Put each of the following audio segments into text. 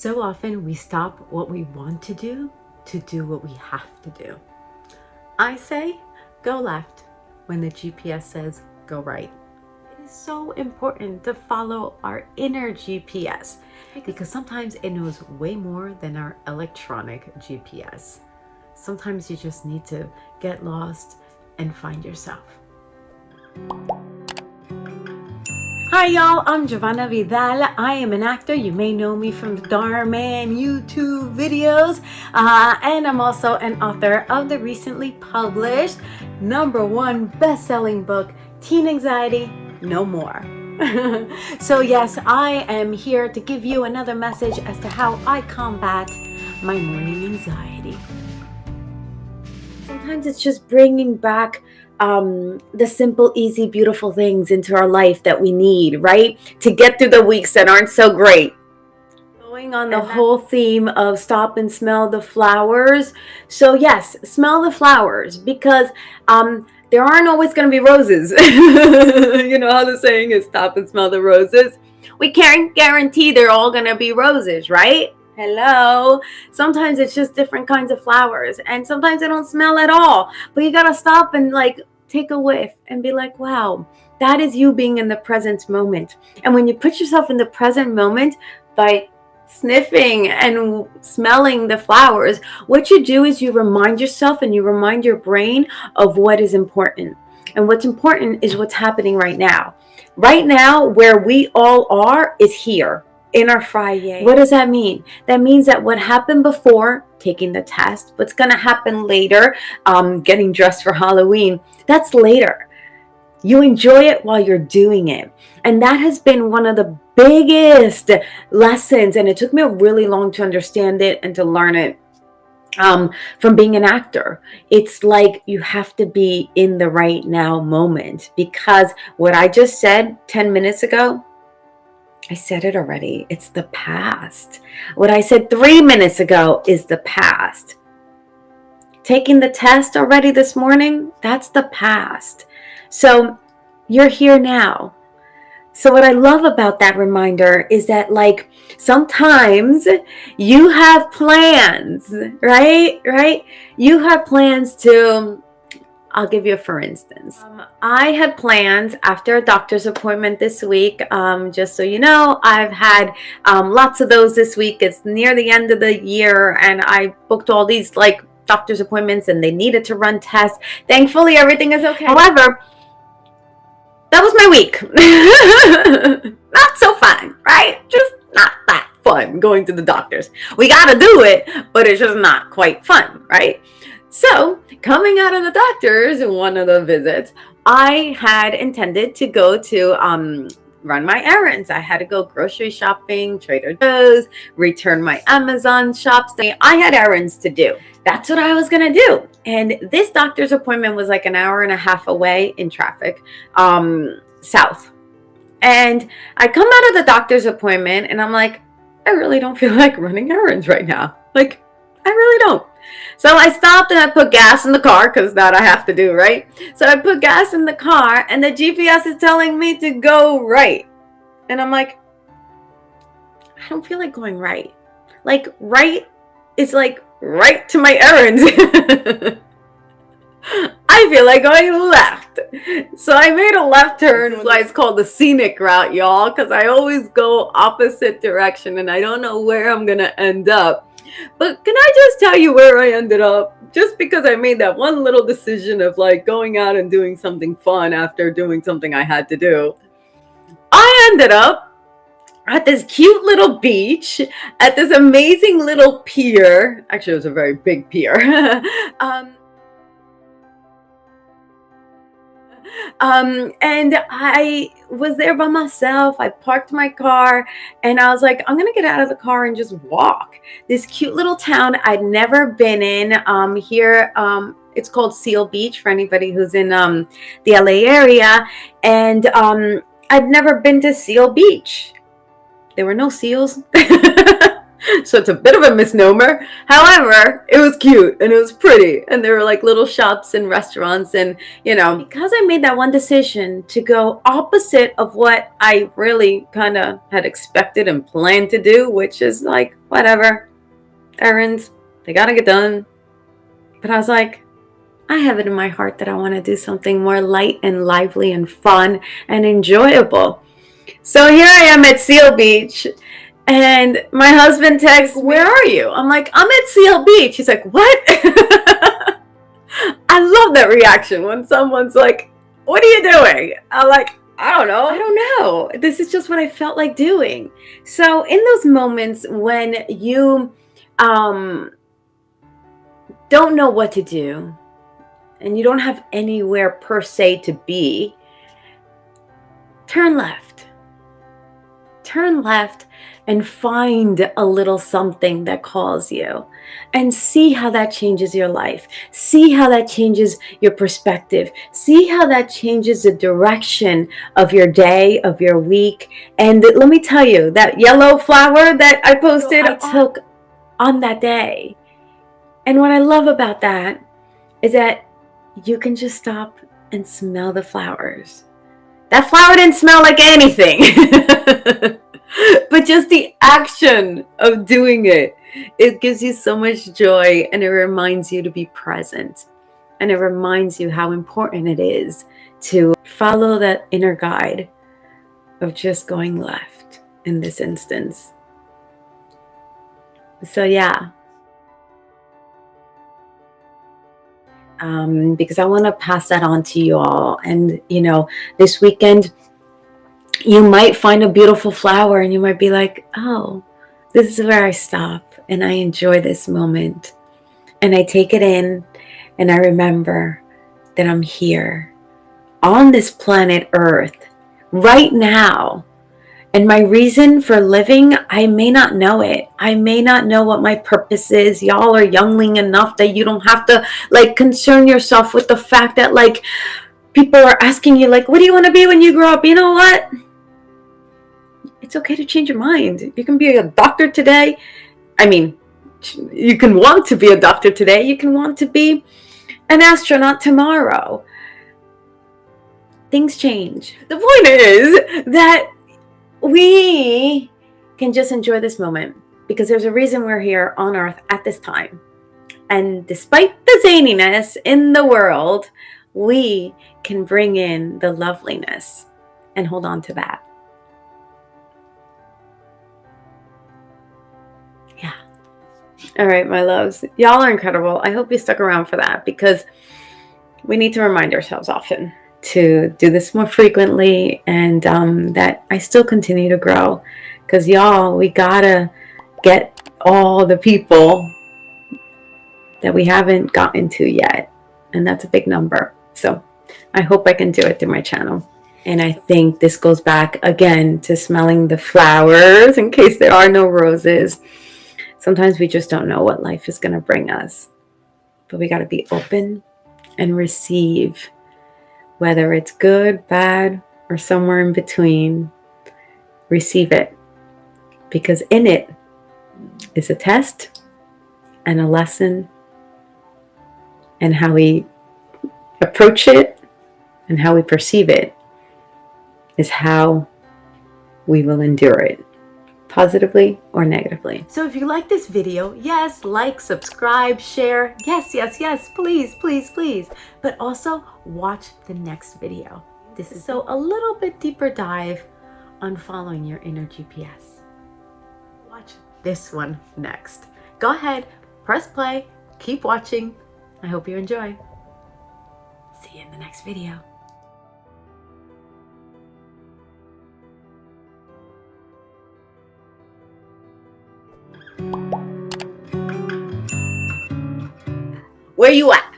So often we stop what we want to do what we have to do. I say go left when the GPS says go right. It is so important to follow our inner GPS because sometimes it knows way more than our electronic GPS. Sometimes you just need to get lost and find yourself. Hi y'all, I'm Jovanna Vidal. I am an actor. You may know me from the Dhar Mann YouTube videos. And I'm also an author of the recently published #1 best-selling book, Teen Anxiety, No More. So yes, I am here to give you another message as to how I combat my morning anxiety. Sometimes it's just bringing back the simple, easy, beautiful things into our life that we need, right? To get through the weeks that aren't so great. Going on the whole theme of stop and smell the flowers. So yes, smell the flowers because there aren't always going to be roses. You know how the saying is, stop and smell the roses. We can't guarantee they're all going to be roses, right? Hello. Sometimes it's just different kinds of flowers, and sometimes they don't smell at all, but you gotta stop and like take a whiff and be like, wow, that is you being in the present moment. And when you put yourself in the present moment by sniffing and smelling the flowers, what you do is you remind yourself and you remind your brain of what is important. And what's important is what's happening right now. Right now, where we all are is here in our Friday. What does that mean? That means that what happened before, taking the test, what's going to happen later, getting dressed for Halloween, that's later. You enjoy it while you're doing it. And that has been one of the biggest lessons. And it took me a really long to understand it and to learn it from being an actor. It's like you have to be in the right now moment, because what I just said 10 minutes ago, I said it already. It's the past. What I said 3 minutes ago is the past. Taking the test already this morning, that's the past. So you're here now. So what I love about that reminder is that, like, sometimes you have plans, right? You have plans to, I'll give you a for instance. I had plans after a doctor's appointment this week. Just so you know, I've had lots of those this week. It's near the end of the year, and I booked all these like doctor's appointments, and they needed to run tests. Thankfully, everything is okay. However, that was my week. Not so fun, right? Just not that fun going to the doctors. We got to do it, but it's just not quite fun, right? So coming out of the doctor's, one of the visits, I had intended to go to run my errands. I had to go grocery shopping, Trader Joe's, return my Amazon shops. I had errands to do. That's what I was going to do. And this doctor's appointment was like an hour and a half away in traffic, south. And I come out of the doctor's appointment and I'm like, I really don't feel like running errands right now. Like, I really don't. So I stopped and I put gas in the car, because that I have to do, right? So I put gas in the car and the GPS is telling me to go right. And I'm like, I don't feel like going right. Like, right is like right to my errands. I feel like going left. So I made a left turn. That's why it's called the scenic route, y'all, because I always go opposite direction and I don't know where I'm going to end up. But can I just tell you where I ended up? Just because I made that one little decision of like going out and doing something fun after doing something I had to do, I ended up at this cute little beach, at this amazing little pier. Actually, it was a very big pier. And I was there by myself. I parked my car and I was like, I'm gonna get out of the car and just walk. This cute little town I'd never been in here. It's called Seal Beach for anybody who's in the LA area. And I'd never been to Seal Beach. There were no seals. So it's a bit of a misnomer. However, it was cute and it was pretty. And there were like little shops and restaurants. And, you know, because I made that one decision to go opposite of what I really kind of had expected and planned to do, which is like, whatever, errands, they got to get done. But I was like, I have it in my heart that I want to do something more light and lively and fun and enjoyable. So here I am at Seal Beach, and my husband texts, "Where are you?" I'm like, "I'm at Seal Beach." He's like, "What?" I love that reaction when someone's like, "What are you doing?" I'm like, I don't know. This is just what I felt like doing. So in those moments when you don't know what to do and you don't have anywhere per se to be, turn left. Turn left and find a little something that calls you and see how that changes your life. See how that changes your perspective. See how that changes the direction of your day, of your week. And let me tell you, that yellow flower that I posted, I took on that day. And what I love about that is that you can just stop and smell the flowers. That flower didn't smell like anything. But just the action of doing it, it gives you so much joy, and it reminds you to be present. And it reminds you how important it is to follow that inner guide of just going left in this instance. So yeah. Because I want to pass that on to you all. And, you know, this weekend, you might find a beautiful flower and you might be like, oh, this is where I stop and I enjoy this moment. And I take it in and I remember that I'm here on this planet Earth right now. And my reason for living, I may not know it. I may not know what my purpose is. Y'all are youngling enough that you don't have to like concern yourself with the fact that like people are asking you like, what do you want to be when you grow up? You know what? It's okay to change your mind. You can be a doctor today. I mean, you can want to be a doctor today. You can want to be an astronaut tomorrow. Things change. The point is that we can just enjoy this moment because there's a reason we're here on Earth at this time. And despite the zaniness in the world, we can bring in the loveliness and hold on to that. Yeah. All right, my loves. Y'all are incredible. I hope you stuck around for that because we need to remind ourselves often to do this more frequently, and that I still continue to grow because y'all, we gotta get all the people that we haven't gotten to yet, and that's a big number. So I hope I can do it through my channel. And I think this goes back again to smelling the flowers in case there are no roses. Sometimes we just don't know what life is going to bring us, but we got to be open and receive. Whether it's good, bad, or somewhere in between, receive it. Because in it is a test and a lesson, and how we approach it and how we perceive it is how we will endure it, positively or negatively. So if you like this video, yes, like, subscribe, share. Yes, yes, yes, please, please, please. But also watch the next video. This is so a little bit deeper dive on following your inner GPS. Watch this one next. Go ahead, press play, keep watching. I hope you enjoy. See you in the next video. Where you at?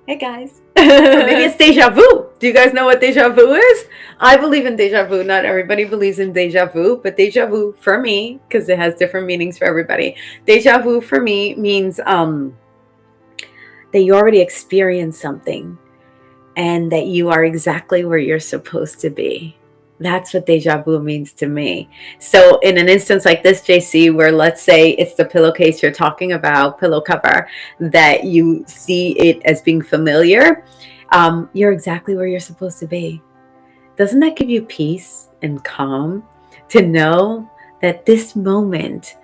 Hey guys. Maybe it's deja vu. Do you guys know what deja vu is? I believe in deja vu. Not everybody believes in deja vu, but deja vu for me, because it has different meanings for everybody. Deja vu for me means that you already experienced something and that you are exactly where you're supposed to be. That's what deja vu means to me. So in an instance like this, JC, where let's say it's the pillowcase you're talking about, pillow cover, that you see it as being familiar, you're exactly where you're supposed to be. Doesn't that give you peace and calm to know that this moment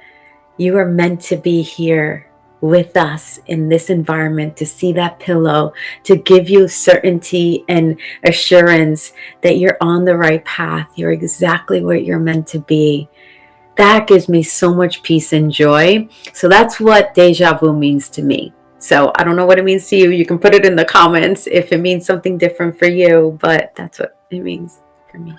you are meant to be here with us in this environment, to see that pillow, to give you certainty and assurance that you're on the right path. You're exactly where you're meant to be. That gives me so much peace and joy. So that's what deja vu means to me. So I don't know what it means to you. You can put it in the comments if it means something different for you, but that's what it means for me.